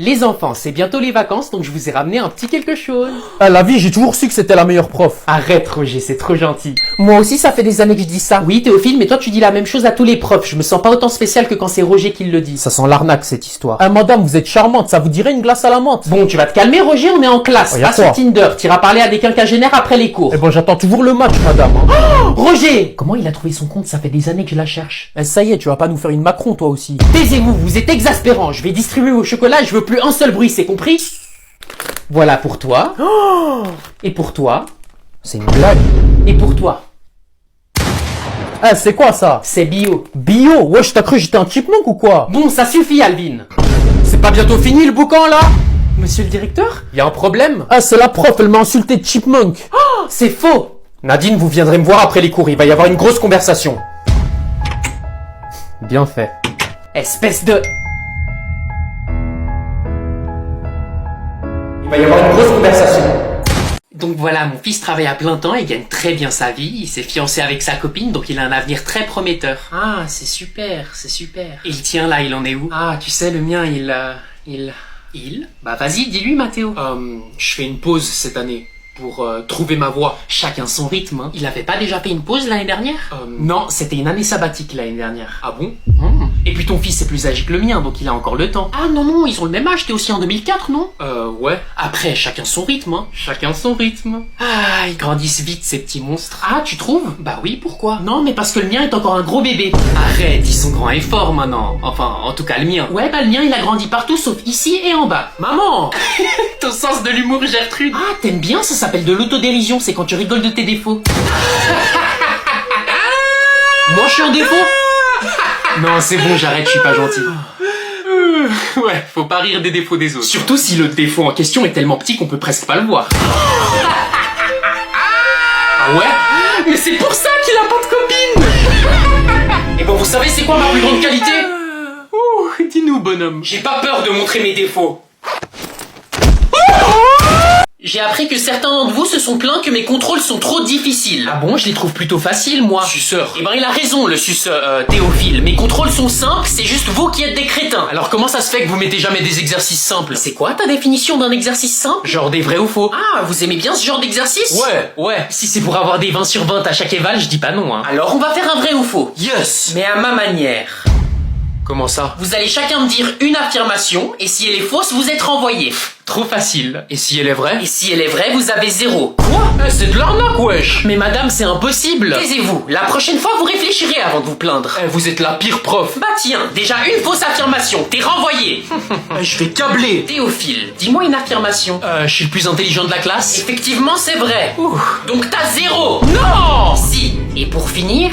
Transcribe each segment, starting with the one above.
Les enfants, c'est bientôt les vacances, donc je vous ai ramené un petit quelque chose. À la vie, j'ai toujours su que c'était la meilleure prof. Arrête Roger, c'est trop gentil. Moi aussi, ça fait des années que je dis ça. Oui Théophile, mais toi tu dis la même chose à tous les profs. Je me sens pas autant spécial que quand c'est Roger qui le dit. Ça sent l'arnaque, cette histoire. Ah, madame, vous êtes charmante, ça vous dirait une glace à la menthe? Bon, tu vas te calmer Roger, on est en classe, Oh, y a pas sur quoi Tinder. T'iras parler à des quinquagénaires après les cours. Eh ben, j'attends toujours le match, madame. Hein. Roger! Comment il a trouvé son compte? Ça fait des années que je la cherche. Eh, ça y est, tu vas pas nous faire une Macron, toi aussi. Taisez-vous, vous êtes exaspérant. Je vais distribuer vos chocolats, je veux plus un seul bruit, c'est compris? Voilà pour toi. Et pour toi. C'est une blague. Et pour toi. Eh, c'est quoi ça? C'est bio. Bio? Wesh, t'as cru que j'étais un chipmunk ou quoi? Bon, ça suffit Alvin. C'est pas bientôt fini le boucan, là? Monsieur le directeur? Y a un problème? Ah, c'est la prof, elle m'a insulté de chipmunk. Oh, c'est faux. Nadine, vous viendrez me voir après les cours, il va y avoir une grosse conversation. Bien fait. Espèce de... Il va y avoir une grosse conversation. Donc voilà, mon fils travaille à plein temps, il gagne très bien sa vie, il s'est fiancé avec sa copine, donc il a un avenir très prometteur. Ah, c'est super, c'est super. Et le tien là, il en est où? Ah, tu sais, le mien, il... Bah vas-y, dis-lui Mathéo. Je fais une pause cette année pour trouver ma voie. Chacun son rythme, hein. Il avait pas déjà fait une pause l'année dernière? Non, c'était une année sabbatique l'année dernière. Ah bon? Et puis ton fils est plus âgé que le mien, donc il a encore le temps. Ah non, non, ils ont le même âge, t'es aussi en 2004, non? Ouais. Après, chacun son rythme, hein. Chacun son rythme. Ah, ils grandissent vite, ces petits monstres. Ah, tu trouves? Bah oui, pourquoi? Non, mais parce que le mien est encore un gros bébé. Arrête, ils sont grands et forts maintenant. Enfin, en tout cas, le mien. Ouais, bah le mien, il a grandi partout, sauf ici et en bas. Maman! Ton sens de l'humour, Gertrude. Ah, t'aimes bien, ça s'appelle de l'autodérision, c'est quand tu rigoles de tes défauts. Moi, je suis en défaut? Non, c'est bon, j'arrête, je suis pas gentil. Ouais, faut pas rire des défauts des autres. Surtout si le défaut en question est tellement petit qu'on peut presque pas le voir. Ah ouais? Mais c'est pour ça qu'il a pas de copine! Et bon, vous savez c'est quoi ma plus grande qualité? Ouh, dis-nous, bonhomme. J'ai pas peur de montrer mes défauts. J'ai appris que certains d'entre vous se sont plaints que mes contrôles sont trop difficiles. Ah bon, je les trouve plutôt faciles, moi. Suceur. Eh ben, il a raison, le Théophile. Mes contrôles sont simples, c'est juste vous qui êtes des crétins. Alors comment ça se fait que vous mettez jamais des exercices simples? C'est quoi ta définition d'un exercice simple? Genre des vrais ou faux? Ah, vous aimez bien ce genre d'exercice? Ouais. Si c'est pour avoir des 20 sur 20 à chaque éval, je dis pas non, hein. Alors on va faire un vrai ou faux. Yes. Mais à ma manière. Comment ça? Vous allez chacun me dire une affirmation, et si elle est fausse, vous êtes renvoyé. Trop facile. Et si elle est vraie? Et si elle est vraie, vous avez 0. Quoi? C'est de l'arnaque, wesh. Mais madame, c'est impossible. Taisez-vous. La prochaine fois, vous réfléchirez avant de vous plaindre. Vous êtes la pire prof. Bah tiens, déjà une fausse affirmation. T'es renvoyé. Je vais câbler. Théophile, dis-moi une affirmation. Je suis le plus intelligent de la classe. Effectivement, c'est vrai. Donc t'as 0. Non! Si. Et pour finir...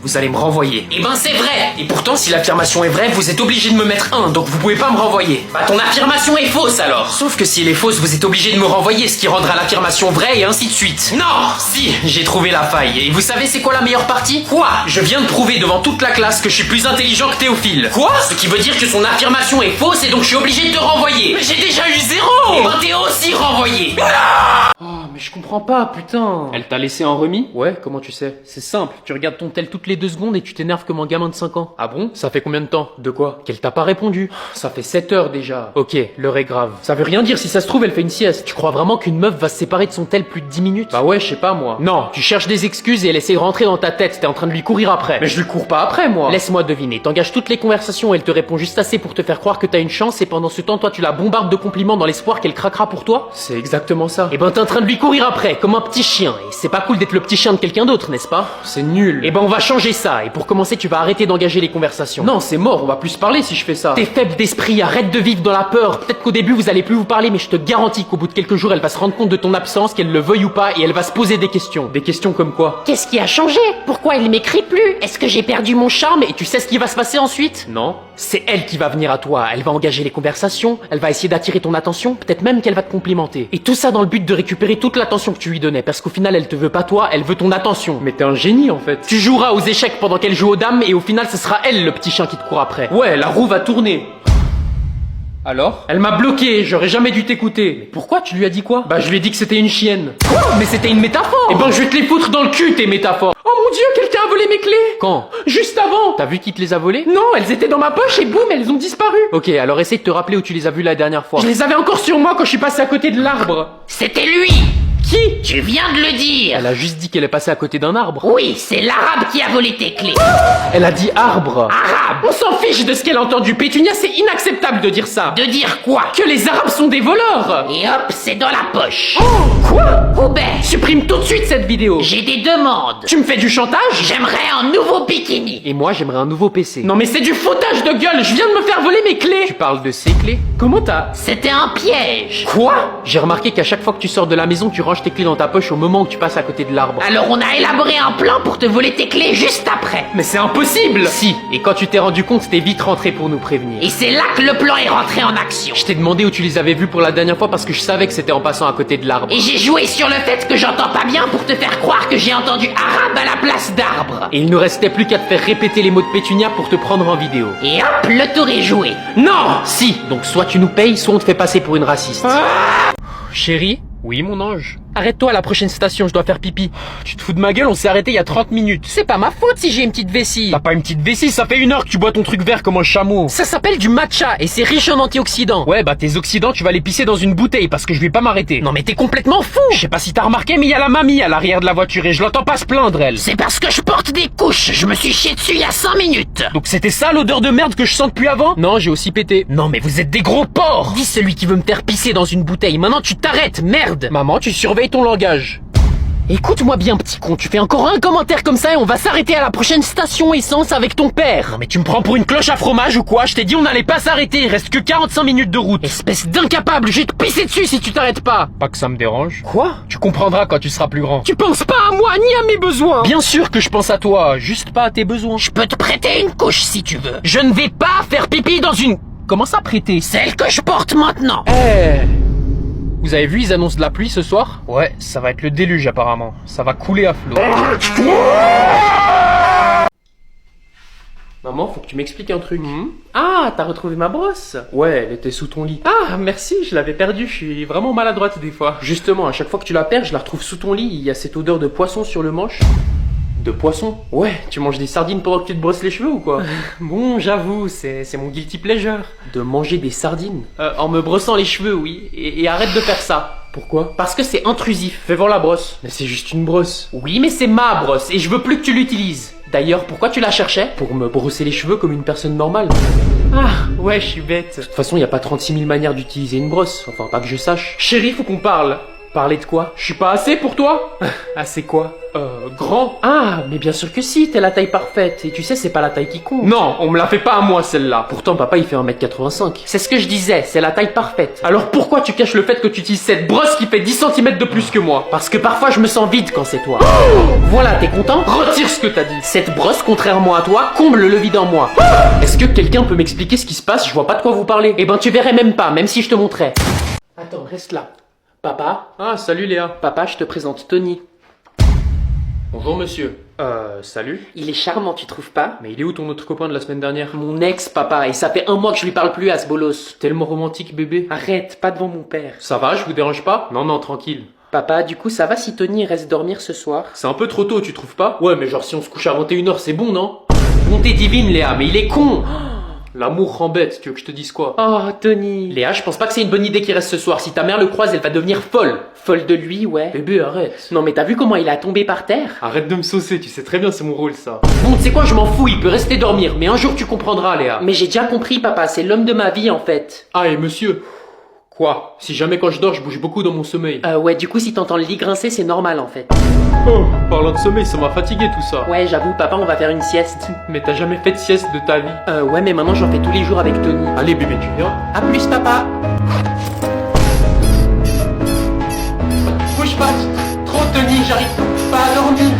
Vous allez me renvoyer. Eh ben c'est vrai. Et pourtant, si l'affirmation est vraie, vous êtes obligé de me mettre 1, donc vous pouvez pas me renvoyer. Bah ton affirmation est fausse alors. Sauf que si elle est fausse, vous êtes obligé de me renvoyer, ce qui rendra l'affirmation vraie et ainsi de suite. Non. Si, j'ai trouvé la faille. Et vous savez c'est quoi la meilleure partie? Quoi? Je viens de prouver devant toute la classe que je suis plus intelligent que Théophile. Quoi? Ce qui veut dire que son affirmation est fausse et donc je suis obligé de te renvoyer. Mais j'ai déjà eu 0. Eh ben t'es aussi renvoyé. Oh, mais je comprends pas, putain. Elle t'a laissé en remis? Ouais, comment tu sais? C'est simple, tu regardes ton tel toutes les 2 secondes et tu t'énerves comme un gamin de 5 ans. Ah bon? Ça fait combien de temps? De quoi? Qu'elle t'a pas répondu. Ça fait 7 heures déjà. Ok, l'heure est grave. Ça veut rien dire, si ça se trouve elle fait une sieste. Tu crois vraiment qu'une meuf va se séparer de son tel plus de 10 minutes? Bah ouais, je sais pas moi. Non, tu cherches des excuses et elle essaie de rentrer dans ta tête, t'es en train de lui courir après. Mais je lui cours pas après moi. Laisse-moi deviner, t'engages toutes les conversations et elle te répond juste assez pour te faire croire que t'as une chance et pendant ce temps toi tu la bombardes de compliments dans l'espoir qu'elle craquera pour toi? C'est exactement ça. Eh ben t'es en train de lui courir après, comme un petit chien, et c'est pas cool d'être le petit chien de quelqu'un d'autre, n'est-ce pas? C'est nul. Eh ben on va changer ça, et pour commencer tu vas arrêter d'engager les conversations. Non, c'est mort, on va plus se parler si je fais ça. T'es faible d'esprit, arrête de vivre dans la peur. Peut-être qu'au début vous allez plus vous parler, mais je te garantis qu'au bout de quelques jours elle va se rendre compte de ton absence, qu'elle le veuille ou pas, et elle va se poser des questions. Des questions comme quoi? Qu'est-ce qui a changé? Pourquoi il m'écrit plus? Est-ce que j'ai perdu mon charme? Et tu sais ce qui va se passer ensuite? Non. C'est elle qui va venir à toi, elle va engager les conversations, elle va essayer d'attirer ton attention, peut-être même qu'elle va te complimenter. Et tout ça dans le but de récupérer toute l'attention que tu lui donnais, parce qu'au final elle te veut pas toi, elle veut ton attention. Mais t'es un génie en fait. Tu joueras aux échecs pendant qu'elle joue aux dames, et au final ce sera elle le petit chien qui te court après. Ouais, la roue va tourner. Alors? Elle m'a bloqué, j'aurais jamais dû t'écouter. Mais pourquoi? Tu lui as dit quoi? Bah je lui ai dit que c'était une chienne. Quoi? Mais c'était une métaphore. Eh ben je vais te les foutre dans le cul tes métaphores. Oh mon dieu, quelle quelqu'un a volé mes clés. Quand? Juste avant. T'as vu qui te les a volés? Non, elles étaient dans ma poche et boum, elles ont disparu. Ok, alors essaye de te rappeler où tu les as vus la dernière fois. Je les avais encore sur moi quand je suis passé à côté de l'arbre. C'était lui. Qui? Tu viens de le dire. Elle a juste dit qu'elle est passée à côté d'un arbre. Oui, c'est l'arabe qui a volé tes clés. Elle a dit arbre. Arabe. On s'en fiche de ce qu'elle a entendu. Pétunia, c'est inacceptable de dire ça. De dire quoi? Que les arabes sont des voleurs. Et hop, c'est dans la poche. Quoi? Hubert, Supprime tout de suite cette vidéo. j'ai des demandes. Tu me fais du chantage? J'aimerais un nouveau bikini. Et moi, j'aimerais un nouveau PC. Non mais c'est du foutage de gueule. Je viens de me faire voler mes clés. Tu parles de ces clés? Comment t'as... C'était un piège. Quoi? J'ai remarqué qu'à chaque fois que tu sors de la maison, tu ranges tes clés dans ta poche au moment où tu passes à côté de l'arbre. Alors on a élaboré un plan pour te voler tes clés juste après. Mais c'est impossible. Si, et quand tu t'es rendu compte, t'es vite rentré pour nous prévenir. Et c'est là que le plan est rentré en action. Je t'ai demandé où tu les avais vus pour la dernière fois parce que je savais que c'était en passant à côté de l'arbre. Et j'ai joué sur le fait que j'entends pas bien pour te faire croire que j'ai entendu arabe à la place d'arbre. Et il ne restait plus qu'à te faire répéter les mots de Pétunia pour te prendre en vidéo. Et hop, le tour est joué. Non. Si, donc soit tu nous payes, soit on te fait passer pour une raciste. Chérie? Oui, mon ange. Arrête-toi à la prochaine station, je dois faire pipi. Tu te fous de ma gueule, on s'est arrêté il y a 30 minutes. C'est pas ma faute si j'ai une petite vessie. T'as pas une petite vessie, ça fait 1 heure que tu bois ton truc vert comme un chameau. Ça s'appelle du matcha et c'est riche en antioxydants. Ouais, bah tes oxydants, tu vas les pisser dans une bouteille parce que je vais pas m'arrêter. Non mais t'es complètement fou. Je sais pas si t'as remarqué, mais il y a la mamie à l'arrière de la voiture et je l'entends pas se plaindre, elle. C'est parce que je porte des couches. Je me suis chié dessus il y a 5 minutes. Donc c'était ça l'odeur de merde que je sens depuis avant? Non, j'ai aussi pété. Non mais vous êtes des gros porcs. Dis celui qui veut me faire pisser dans une bouteille. Maintenant tu t'arrêtes, merde. Maman, tu surveilles ton langage. Écoute-moi bien petit con, tu fais encore un commentaire comme ça et on va s'arrêter à la prochaine station essence avec ton père. Non mais tu me prends pour une cloche à fromage ou quoi? Je t'ai dit on n'allait pas s'arrêter, il reste que 45 minutes de route. Espèce d'incapable, je vais te pisser dessus si tu t'arrêtes pas. Pas que ça me dérange. Quoi? Tu comprendras quand tu seras plus grand. Tu penses pas à moi ni à mes besoins. Bien sûr que je pense à toi, juste pas à tes besoins. Je peux te prêter une couche si tu veux. Je ne vais pas faire pipi dans une... Comment ça prêter? Celle que je porte maintenant. Vous avez vu, ils annoncent de la pluie ce soir? Ouais, ça va être le déluge apparemment. Ça va couler à flot. Maman, faut que tu m'expliques un truc. Ah, t'as retrouvé ma brosse? Ouais, elle était sous ton lit. Ah, merci, je l'avais perdue. Je suis vraiment maladroite des fois. Justement, à chaque fois que tu la perds, je la retrouve sous ton lit. Il y a cette odeur de poisson sur le manche. De poisson? Ouais, tu manges des sardines pendant que tu te brosses les cheveux ou quoi? Bon, j'avoue, c'est mon guilty pleasure. De manger des sardines? En me brossant les cheveux, oui. Et arrête de faire ça. Pourquoi? Parce que c'est intrusif. Fais voir la brosse. Mais c'est juste une brosse. Oui, mais c'est ma brosse et je veux plus que tu l'utilises. D'ailleurs, pourquoi tu la cherchais? Pour me brosser les cheveux comme une personne normale. Ah, ouais, je suis bête. De toute façon, il y a pas 36 000 manières d'utiliser une brosse. Enfin, pas que je sache. Chérie, faut qu'on parle. Parler de quoi? Je suis pas assez pour toi? Assez quoi? Grand. Ah, mais bien sûr que si, t'es la taille parfaite. Et tu sais, c'est pas la taille qui compte. Non, on me la fait pas à moi celle-là. Pourtant, papa, il fait 1m85. C'est ce que je disais, c'est la taille parfaite. Alors pourquoi tu caches le fait que tu utilises cette brosse qui fait 10 cm de plus que moi? Parce que parfois, je me sens vide quand c'est toi. Voilà, t'es content? Retire ce que t'as dit. Cette brosse, contrairement à toi, comble le vide en moi. Est-ce que quelqu'un peut m'expliquer ce qui se passe? Je vois pas de quoi vous parlez. Eh ben, tu verrais même pas, même si je te montrais. Attends, reste là. Papa? Ah, salut Léa. Papa, je te présente Tony. Bonjour monsieur. Salut. Il est charmant, tu trouves pas? Mais il est où ton autre copain de la semaine dernière? Mon ex, papa, et ça fait 1 mois que je lui parle plus à ce bolos. Tellement romantique bébé. Arrête, pas devant mon père. Ça va, je vous dérange pas? Non, non, tranquille. Papa, du coup, ça va si Tony reste dormir ce soir? C'est un peu trop tôt, tu trouves pas? Ouais, mais genre si on se couche à 21h, c'est bon, non? Bonté divine, Léa, mais il est con! L'amour rend bête, tu veux que je te dise quoi? Oh, Tony. Léa, je pense pas que c'est une bonne idée qu'il reste ce soir. Si ta mère le croise, elle va devenir folle. Folle de lui, ouais. Bébé, arrête. Non mais t'as vu comment il a tombé par terre? Arrête de me saucer, tu sais très bien c'est mon rôle ça. Bon, tu sais quoi, je m'en fous, il peut rester dormir, mais un jour tu comprendras, Léa. Mais Mais j'ai déjà compris, papa, c'est l'homme de ma vie en fait. Ah, et monsieur? Quoi? Si jamais quand je dors, je bouge beaucoup dans mon sommeil. Ouais, du coup, si t'entends le lit grincer, c'est normal en fait. Oh, parlant de sommeil, ça m'a fatigué tout ça. Ouais, j'avoue, papa, on va faire une sieste. Mais t'as jamais fait de sieste de ta vie? Ouais, mais maintenant j'en fais tous les jours avec Tony. Allez bébé, tu viens? À plus, papa. Bouge pas, trop Tony, j'arrive pas à dormir.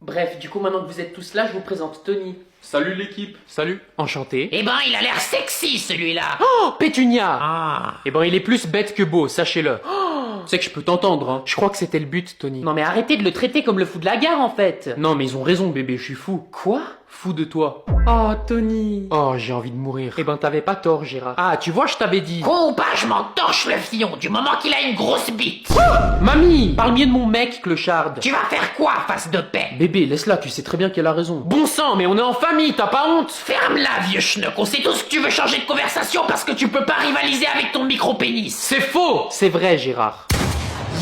Bref, du coup, maintenant que vous êtes tous là, je vous présente Tony. Salut l'équipe. Salut. Enchanté. Eh ben, il a l'air sexy celui-là. Oh, Pétunia. Ah. Eh ben il est plus bête que beau, sachez-le. Tu sais que je peux t'entendre, hein. Je crois que c'était le but, Tony. Non mais arrêtez de le traiter comme le fou de la gare en fait. Non mais ils ont raison bébé, je suis fou. Quoi? Fou de toi. Oh, Tony. Oh, j'ai envie de mourir. Eh ben, t'avais pas tort, Gérard. Ah, tu vois, je t'avais dit. Oh, bah, je m'en torche le fion du moment qu'il a une grosse bite. Mamie, parle mieux de mon mec, clocharde. Tu vas faire quoi, face de paix? Bébé, laisse-la, tu sais très bien qu'elle a raison. Bon sang, mais on est en famille, t'as pas honte? Ferme-la, vieux schnock. On sait tous que tu veux changer de conversation parce que tu peux pas rivaliser avec ton micro-pénis. C'est faux. C'est vrai, Gérard.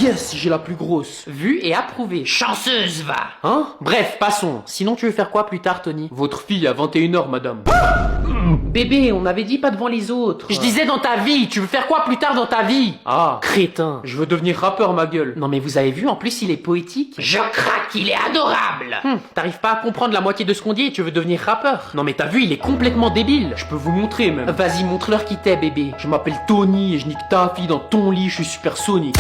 Yes, j'ai la plus grosse. Vue et approuvée. Chanceuse, va. Hein? Bref, passons. Sinon, tu veux faire quoi plus tard, Tony? Votre fille à 21h, madame. Bébé, on avait dit pas devant les autres. Je disais dans ta vie, tu veux faire quoi plus tard dans ta vie? Ah, crétin. Je veux devenir rappeur, ma gueule. Non mais vous avez vu, en plus il est poétique. Je craque, il est adorable. T'arrives pas à comprendre la moitié de ce qu'on dit et tu veux devenir rappeur. Non mais t'as vu, il est complètement débile. Je peux vous montrer même. Vas-y, montre-leur qui t'es, bébé. Je m'appelle Tony et je nique ta fille dans ton lit, je suis super Sonic.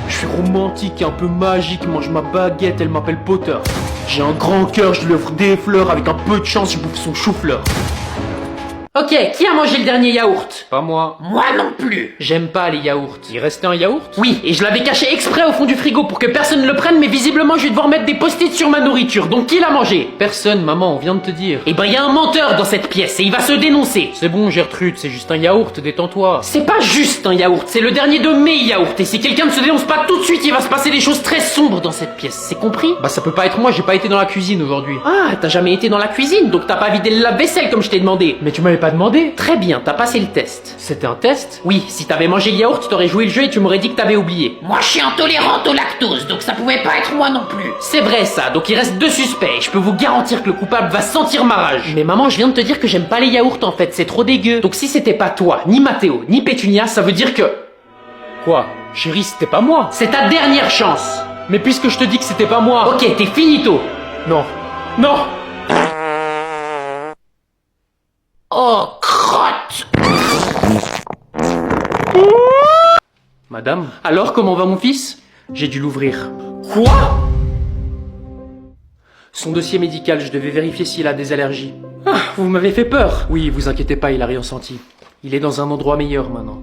Je suis romantique et un peu magique, mange ma baguette, elle m'appelle Potter. J'ai un grand cœur, je lui offre des fleurs, avec un peu de chance, je bouffe son chou-fleur. Ok, qui a mangé le dernier yaourt? Pas moi. Moi non plus. J'aime pas les yaourts. Il restait un yaourt? Oui, et je l'avais caché exprès au fond du frigo pour que personne ne le prenne, mais visiblement je vais devoir mettre des post-it sur ma nourriture. Donc qui l'a mangé? Personne, maman, on vient de te dire. Eh ben y a un menteur dans cette pièce et il va se dénoncer. C'est bon, Gertrude, c'est juste un yaourt, détends-toi. C'est pas juste un yaourt, c'est le dernier de mes yaourts. Et si quelqu'un ne se dénonce pas tout de suite, il va se passer des choses très sombres dans cette pièce. C'est compris? Bah ça peut pas être moi, j'ai pas été dans la cuisine aujourd'hui. Ah, t'as jamais été dans la cuisine, donc t'as pas vidé le lave-vaisselle comme je t'ai demandé. Mais tu m'avais pas demandé. Très bien, t'as passé le test. C'était un test? Oui, si t'avais mangé le yaourt, t'aurais joué le jeu et tu m'aurais dit que t'avais oublié. Moi, je suis intolérante au lactose, donc ça pouvait pas être moi non plus. C'est vrai ça, donc il reste 2 suspects. Et je peux vous garantir que le coupable va sentir ma rage. Mais maman, je viens de te dire que j'aime pas les yaourts en fait, c'est trop dégueu. Donc si c'était pas toi, ni Mathéo, ni Pétunia, ça veut dire que... Quoi? Chérie, c'était pas moi. C'est ta dernière chance. Mais puisque je te dis que c'était pas moi... Ok, t'es finito. Non. Non. Oh, crotte. Madame, alors comment va mon fils? J'ai dû l'ouvrir. Quoi? Son dossier médical, je devais vérifier s'il a des allergies. Ah, vous m'avez fait peur. Oui, vous inquiétez pas, il a rien senti. Il est dans un endroit meilleur maintenant.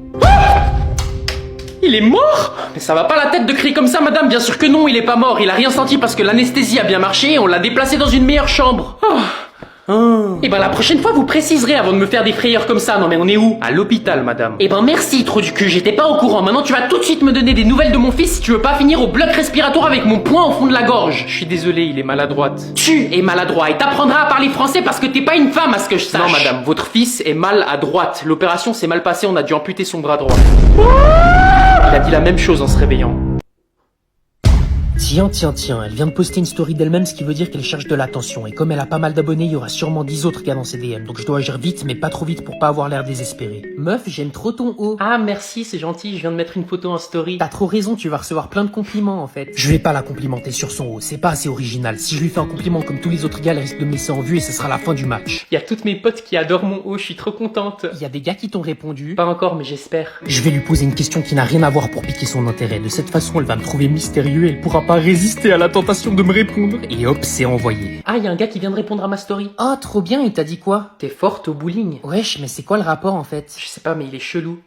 Il est mort? Mais ça va pas la tête de crier comme ça, madame. Bien sûr que non, il est pas mort. Il a rien senti parce que l'anesthésie a bien marché et on l'a déplacé dans une meilleure chambre. Et ben la prochaine fois vous préciserez avant de me faire des frayeurs comme ça. Non mais on est où? À l'hôpital, madame. Et ben merci, trou du cul, j'étais pas au courant. Maintenant tu vas tout de suite me donner des nouvelles de mon fils si tu veux pas finir au bloc respiratoire avec mon poing au fond de la gorge. Je suis désolé, il est maladroite. Tu es maladroit et t'apprendras à parler français parce que t'es pas une femme à ce que je sache. Non, madame, votre fils est mal à droite. L'opération s'est mal passée, on a dû amputer son bras droit. Il a dit la même chose en se réveillant. Tiens, elle vient de poster une story d'elle-même, ce qui veut dire qu'elle cherche de l'attention. Et comme elle a pas mal d'abonnés, il y aura sûrement 10 autres gars dans ses DM. Donc je dois agir vite, mais pas trop vite pour pas avoir l'air désespéré. Meuf, j'aime trop ton haut. Ah, merci, c'est gentil, je viens de mettre une photo en story. T'as trop raison, tu vas recevoir plein de compliments en fait. Je vais pas la complimenter sur son haut, c'est pas assez original. Si je lui fais un compliment comme tous les autres gars, elle risque de me laisser en vue et ce sera la fin du match. Il y a toutes mes potes qui adorent mon haut, je suis trop contente. Il y a des gars qui t'ont répondu. Pas encore, mais j'espère. Je vais lui poser une question qui n'a rien à voir pour piquer son intérêt. De cette façon, elle va me trouver mystérieux et elle pourra pas résister à la tentation de me répondre. Et hop, c'est envoyé. Ah, il y a un gars qui vient de répondre à ma story. Oh, trop bien, il t'a dit quoi? T'es forte au bowling. Wesh, mais c'est quoi le rapport en fait? Je sais pas, mais il est chelou.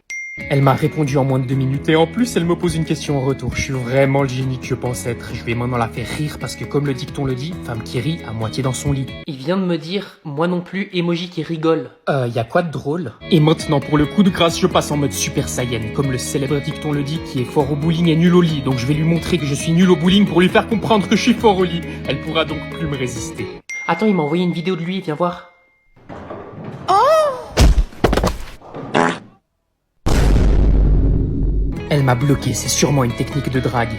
Elle m'a répondu en moins de 2 minutes et en plus elle me pose une question en retour. Je suis vraiment le génie que je pense être. Je vais maintenant la faire rire parce que comme le dicton le dit, femme qui rit à moitié dans son lit. Il vient de me dire, moi non plus, emoji qui rigole. Y a quoi de drôle? Et maintenant pour le coup de grâce, je passe en mode Super Saiyan. Comme le célèbre dicton le dit, qui est fort au bowling et nul au lit. Donc je vais lui montrer que je suis nul au bowling pour lui faire comprendre que je suis fort au lit. Elle pourra donc plus me résister. Attends, il m'a envoyé une vidéo de lui, viens voir. Elle m'a bloqué, c'est sûrement une technique de drague.